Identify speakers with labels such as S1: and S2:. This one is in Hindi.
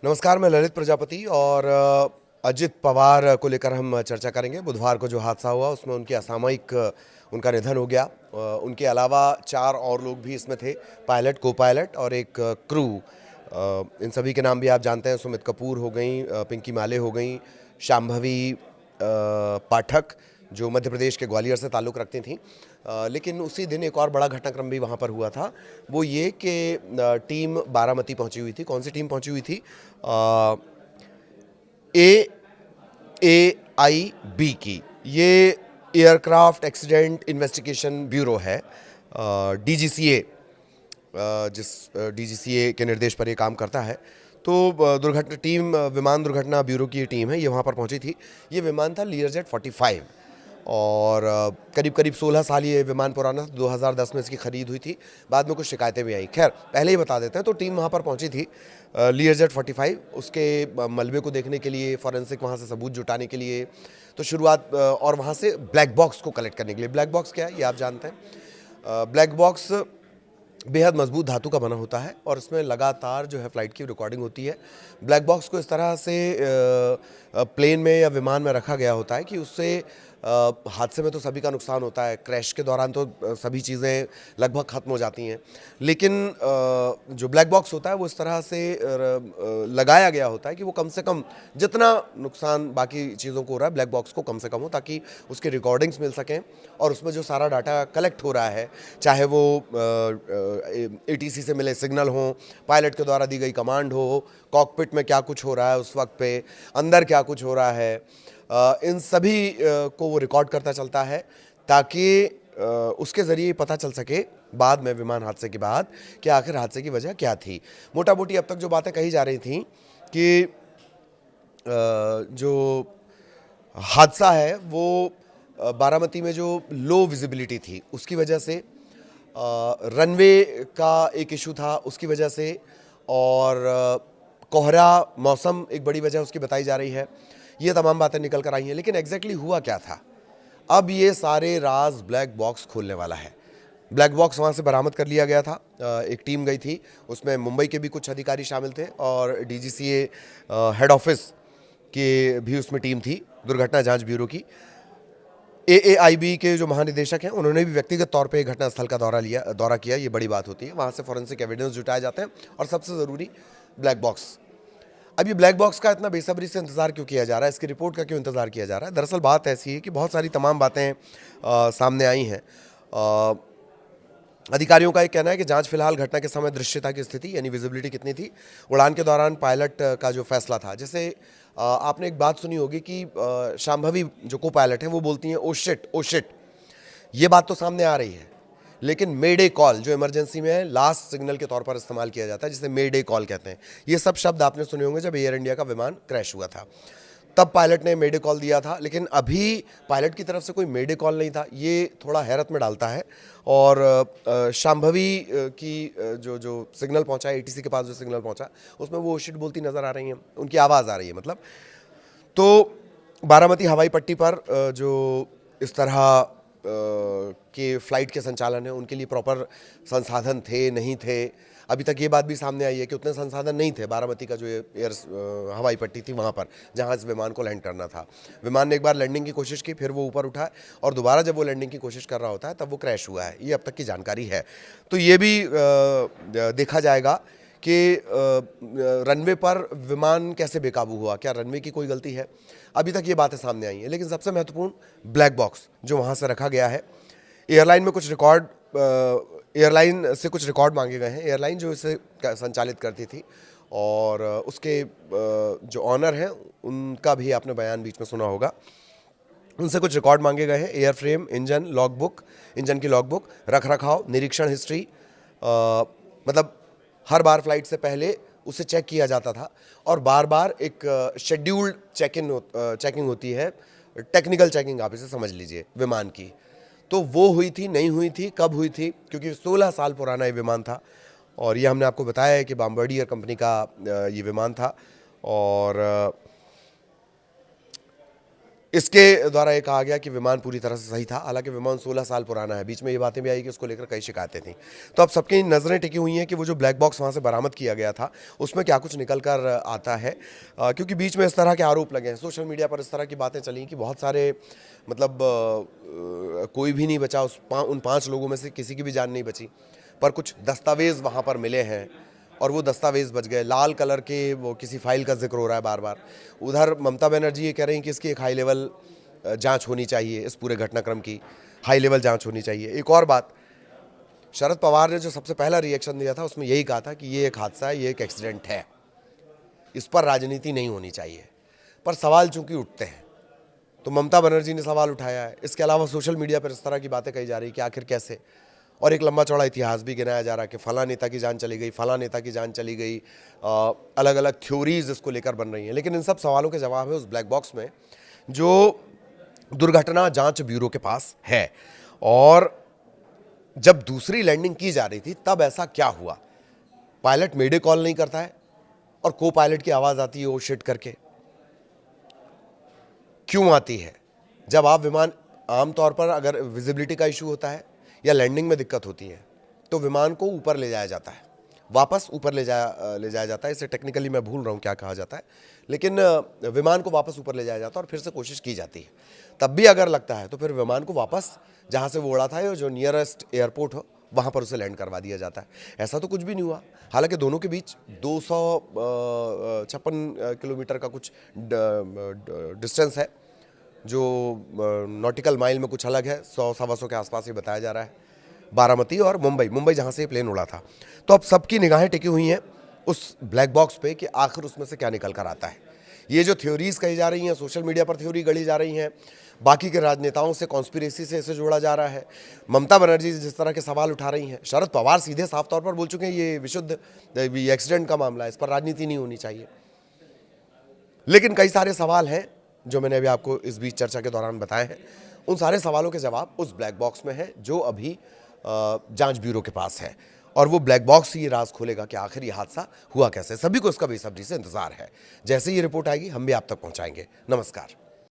S1: नमस्कार, मैं ललित प्रजापति और अजित पवार को लेकर हम चर्चा करेंगे। बुधवार को जो हादसा हुआ उसमें उनकी असामयिक उनका निधन हो गया। उनके अलावा 4 और लोग भी इसमें थे, पायलट, को पायलट और एक क्रू। इन सभी के नाम भी आप जानते हैं। सुमित कपूर हो गई, पिंकी माले हो गई, शांभवी पाठक जो मध्य प्रदेश के ग्वालियर से ताल्लुक़ रखती थीं। लेकिन उसी दिन एक और बड़ा घटनाक्रम भी वहाँ पर हुआ था। वो ये कि टीम बारामती पहुँची हुई थी। कौन सी टीम पहुँची हुई थी? AAIB की। ये एयरक्राफ्ट एक्सीडेंट इन्वेस्टिगेशन ब्यूरो है, DGCA, जिस DGCA के निर्देश पर ये काम करता है। तो दुर्घटना टीम, विमान दुर्घटना ब्यूरो की ये टीम है, ये वहाँ पर पहुँची थी। ये विमान था लीयरजेट 45 और करीब करीब 16 साल ये विमान पुराना था। 2010 में इसकी खरीद हुई थी। बाद में कुछ शिकायतें भी आई। खैर, पहले ही बता देते हैं। तो टीम वहाँ पर पहुँची थी लीयरजेट 45, उसके मलबे को देखने के लिए, फॉरेंसिक वहाँ से सबूत जुटाने के लिए। तो शुरुआत और वहाँ से ब्लैक बॉक्स को कलेक्ट करने के लिए। ब्लैक बॉक्स क्या है ये आप जानते हैं। ब्लैक बॉक्स बेहद मजबूत धातु का बना होता है और इसमें लगातार जो है फ्लाइट की रिकॉर्डिंग होती है। ब्लैक बॉक्स को इस तरह से प्लेन में या विमान में रखा गया होता है कि उससे हादसे में तो सभी का नुकसान होता है, क्रैश के दौरान तो सभी चीज़ें लगभग ख़त्म हो जाती हैं। लेकिन जो ब्लैक बॉक्स होता है वो इस तरह से लगाया गया होता है कि वो कम से कम जितना नुकसान बाकी चीज़ों को हो रहा है, ब्लैक बॉक्स को कम से कम हो, ताकि उसके रिकॉर्डिंग्स मिल सकें और उसमें जो सारा डाटा कलेक्ट हो रहा है, चाहे वो ATC से मिले सिग्नल हो, पायलट के द्वारा दी गई कमांड हो, कॉकपिट में क्या कुछ हो रहा है उस वक्त पे, अंदर क्या कुछ हो रहा है, इन सभी को वो रिकॉर्ड करता चलता है, ताकि उसके ज़रिए पता चल सके बाद में, विमान हादसे के बाद, कि आखिर हादसे की वजह क्या थी। मोटा मोटी अब तक जो बातें कही जा रही थी कि जो हादसा है वो बारामती में जो लो विजिबिलिटी थी उसकी वजह से, रनवे का एक इशू था उसकी वजह से, और कोहरा मौसम एक बड़ी वजह उसकी बताई जा रही है। ये तमाम बातें निकल कर आई हैं। लेकिन एग्जैक्टली हुआ क्या था? अब ये सारे राज ब्लैक बॉक्स खोलने वाला है। ब्लैक बॉक्स वहाँ से बरामद कर लिया गया था। एक टीम गई थी, उसमें मुंबई के भी कुछ अधिकारी शामिल थे और DGCA हेड ऑफिस की भी उसमें टीम थी, दुर्घटना जांच ब्यूरो की। AAIB के जो महानिदेशक हैं उन्होंने भी व्यक्तिगत तौर पे घटनास्थल का दौरा किया। ये बड़ी बात होती है। वहाँ से फॉरेंसिक एविडेंस जुटाए जाते हैं और सबसे ज़रूरी ब्लैक बॉक्स। अब ये ब्लैक बॉक्स का इतना बेसब्री से इंतज़ार क्यों किया जा रहा है, इसकी रिपोर्ट का क्यों इंतज़ार किया जा रहा है? दरअसल बात ऐसी है कि बहुत सारी तमाम बातें सामने आई हैं। अधिकारियों का एक कहना है कि जांच फिलहाल घटना के समय दृश्यता की स्थिति यानी विजिबिलिटी कितनी थी, उड़ान के दौरान पायलट का जो फैसला था। जैसे आपने एक बात सुनी होगी कि शांभवी जो को पायलट है वो बोलती हैं ओ शिट ओ शिट। ये बात तो सामने आ रही है, लेकिन मेडे कॉल जो इमरजेंसी में है, लास्ट सिग्नल के तौर पर इस्तेमाल किया जाता है, जिसे मेडे कॉल कहते हैं। ये सब शब्द आपने सुने होंगे जब एयर इंडिया का विमान क्रैश हुआ था, तब पायलट ने मेडे कॉल दिया था। लेकिन अभी पायलट की तरफ से कोई मेडे कॉल नहीं था। ये थोड़ा हैरत में डालता है। और शांभवी की जो सिग्नल पहुंचा, ATC के पास जो सिग्नल पहुंचा, उसमें वो शिट बोलती नज़र आ रही हैं, उनकी आवाज़ आ रही है मतलब। तो बारामती हवाई पट्टी पर जो इस तरह के फ़्लाइट के संचालन है, उनके लिए प्रॉपर संसाधन थे, नहीं थे। अभी तक ये बात भी सामने आई है कि उतने संसाधन नहीं थे बारामती का जो एयर हवाई पट्टी थी वहाँ पर, जहाँ इस विमान को लैंड करना था। विमान ने एक बार लैंडिंग की कोशिश की, फिर वो ऊपर उठा और दोबारा जब वो लैंडिंग की कोशिश कर रहा होता है तब वो क्रैश हुआ है। ये अब तक की जानकारी है। तो ये भी देखा जाएगा कि रनवे पर विमान कैसे बेकाबू हुआ, क्या रनवे की कोई गलती है? अभी तक ये बातें सामने आई हैं। लेकिन सबसे महत्वपूर्ण ब्लैक बॉक्स जो वहाँ से रखा गया है। एयरलाइन में कुछ रिकॉर्ड, एयरलाइन से कुछ रिकॉर्ड मांगे गए हैं। एयरलाइन जो इसे संचालित करती थी और उसके जो ऑनर हैं उनका भी आपने बयान बीच में सुना होगा। उनसे कुछ रिकॉर्ड मांगे गए हैं। Air frame, engine logbook, engine की लॉगबुक, रख रखाव, निरीक्षण हिस्ट्री। मतलब हर बार फ्लाइट से पहले उसे चेक किया जाता था और बार बार एक शेड्यूल्ड चेकिंग होती है, टेक्निकल चेकिंग आप इसे समझ लीजिए विमान की। तो वो हुई थी, नहीं हुई थी, कब हुई थी? क्योंकि 16 साल पुराना ये विमान था और ये हमने आपको बताया है कि बॉम्बार्डियर कंपनी का ये विमान था। और इसके द्वारा ये कहा गया कि विमान पूरी तरह से सही था, हालांकि विमान 16 साल पुराना है। बीच में ये बातें भी आई कि उसको लेकर कई शिकायतें थीं। तो अब सबकी नज़रें टिकी हुई हैं कि वो जो ब्लैक बॉक्स वहाँ से बरामद किया गया था उसमें क्या कुछ निकल कर आता है, क्योंकि बीच में इस तरह के आरोप लगे हैं, सोशल मीडिया पर इस तरह की बातें चली कि बहुत सारे मतलब कोई भी नहीं बचा, उन 5 लोगों में से किसी की भी जान नहीं बची, पर कुछ दस्तावेज़ वहाँ पर मिले हैं और वो दस्तावेज़ बच गए। लाल कलर के वो किसी फाइल का जिक्र हो रहा है बार बार। उधर ममता बनर्जी ये कह रही हैं कि इसकी एक हाई लेवल जांच होनी चाहिए, इस पूरे घटनाक्रम की हाई लेवल जांच होनी चाहिए। एक और बात, शरद पवार ने जो सबसे पहला रिएक्शन दिया था उसमें यही कहा था कि ये एक हादसा है, ये एक एक्सीडेंट है, इस पर राजनीति नहीं होनी चाहिए। पर सवाल चूंकि उठते हैं तो ममता बनर्जी ने सवाल उठाया है। इसके अलावा सोशल मीडिया पर इस तरह की बातें कही जा रही कि आखिर कैसे, और एक लंबा चौड़ा इतिहास भी गिनाया जा रहा है कि फला नेता की जान चली गई, फला नेता की जान चली गई, अलग अलग थ्योरीज इसको लेकर बन रही हैं। लेकिन इन सब सवालों के जवाब है उस ब्लैक बॉक्स में जो दुर्घटना जांच ब्यूरो के पास है। और जब दूसरी लैंडिंग की जा रही थी तब ऐसा क्या हुआ? पायलट मेडे कॉल नहीं करता है और को पायलट की आवाज़ आती है ओ शिट करके, क्यों आती है? जब आप विमान, आमतौर पर अगर विजिबिलिटी का इशू होता है या लैंडिंग में दिक्कत होती है तो विमान को ऊपर ले जाया जाता है, वापस ऊपर ले जाया जाता है। इसे टेक्निकली मैं भूल रहा हूँ क्या कहा जाता है, लेकिन विमान को वापस ऊपर ले जाया जाता है और फिर से कोशिश की जाती है। तब भी अगर लगता है तो फिर विमान को वापस जहाँ से वो उड़ा था या जो नियरेस्ट एयरपोर्ट हो वहाँ पर उसे लैंड करवा दिया जाता है। ऐसा तो कुछ भी नहीं हुआ। हालांकि दोनों के बीच 256 किलोमीटर का कुछ डिस्टेंस है, जो नॉटिकल माइल में कुछ अलग है, 100-125 के आसपास ही बताया जा रहा है। बारामती और मुंबई जहाँ से ये प्लेन उड़ा था। तो अब सबकी निगाहें टिकी हुई हैं उस ब्लैक बॉक्स पे कि आखिर उसमें से क्या निकल कर आता है। ये जो थ्योरीज कही जा रही हैं, सोशल मीडिया पर थ्योरी गढ़ी जा रही हैं, बाकी के राजनेताओं से कॉन्स्पिरेसी से इसे जोड़ा जा रहा है, ममता बनर्जी जिस तरह के सवाल उठा रही हैं, शरद पवार सीधे साफ तौर पर बोल चुके हैं ये विशुद्ध एक्सीडेंट का मामला है, इस पर राजनीति नहीं होनी चाहिए। लेकिन कई सारे सवाल हैं जो मैंने अभी आपको इस बीच चर्चा के दौरान बताए हैं। उन सारे सवालों के जवाब उस ब्लैक बॉक्स में है जो अभी जांच ब्यूरो के पास है, और वो ब्लैक बॉक्स ही ये राज खोलेगा कि आखिर ये हादसा हुआ कैसे। सभी को इसका बेसब्री से इंतजार है। जैसे ये रिपोर्ट आएगी हम भी आप तक पहुंचाएंगे। नमस्कार।